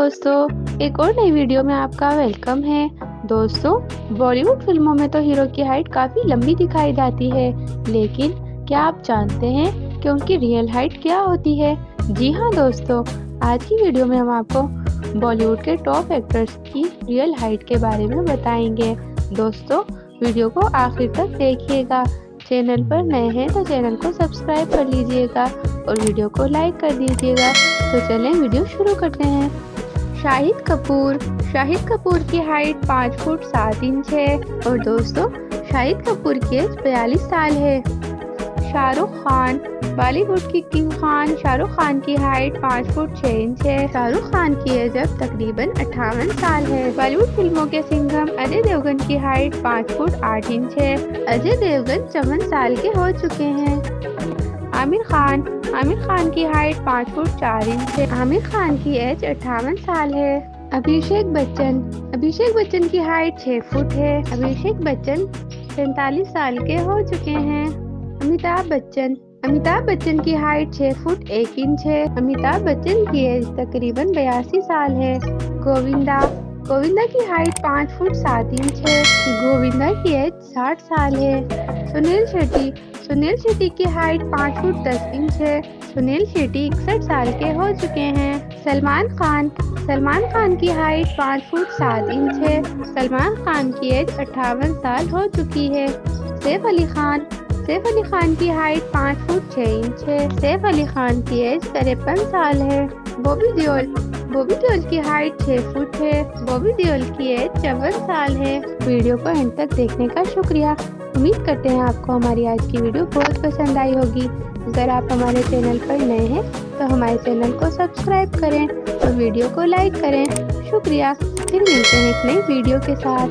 दोस्तों, एक और नई वीडियो में आपका वेलकम है। दोस्तों, बॉलीवुड फिल्मों में तो हीरो की हाइट काफ़ी लंबी दिखाई जाती है, लेकिन क्या आप जानते हैं कि उनकी रियल हाइट क्या होती है? जी हाँ दोस्तों, आज की वीडियो में हम आपको बॉलीवुड के टॉप एक्टर्स की रियल हाइट के बारे में बताएंगे। दोस्तों, वीडियो को आखिर तक देखिएगा। चैनल पर नए हैं तो चैनल को सब्सक्राइब कर लीजिएगा और वीडियो को लाइक कर दीजिएगा। तो चलें वीडियो शुरू करते हैं। शाहिद कपूर की हाइट 5 फुट 7 इंच है और दोस्तों, शाहिद कपूर की एज 42 साल है। शाहरुख खान, बॉलीवुड की किंग खान शाहरुख खान की हाइट 5 फुट 6 इंच है। शाहरुख खान की एज अब तकरीबन 58 साल है। बॉलीवुड फिल्मों के सिंघम अजय देवगन की हाइट 5 फुट 8 इंच है। अजय देवगन 54 साल के हो चुके हैं। आमिर खान की हाइट 5 फुट 4 इंच है। आमिर खान की एज 58 साल है। अभिषेक बच्चन की हाइट 6 फुट है। अभिषेक बच्चन 43 साल के हो चुके हैं। अमिताभ बच्चन की हाइट 6 फुट 1 इंच है। अमिताभ बच्चन की एज तकरीबन 82 साल है। गोविंदा की हाइट 5 फुट 7 इंच है। गोविंदा की एज 60 साल है। सुनील शेट्टी की हाइट 5 फुट 10 इंच है। सुनील शेट्टी 61 साल के हो चुके हैं। सलमान खान की हाइट 5 फुट 7 इंच है। सलमान खान की एज 58 साल हो चुकी है। सैफ अली खान की हाइट 5 फुट 6 इंच है। सैफ अली खान की एज 53 साल है। बॉबी देओल की हाइट 6 फुट है। बॉबी देओल की एज 54 साल है। वीडियो को एंड तक देखने का शुक्रिया। उम्मीद करते हैं आपको हमारी आज की वीडियो बहुत पसंद आई होगी। अगर आप हमारे चैनल पर नए हैं तो हमारे चैनल को सब्सक्राइब करें और वीडियो को लाइक करें। शुक्रिया। फिर मिलते हैं एक नई वीडियो के साथ।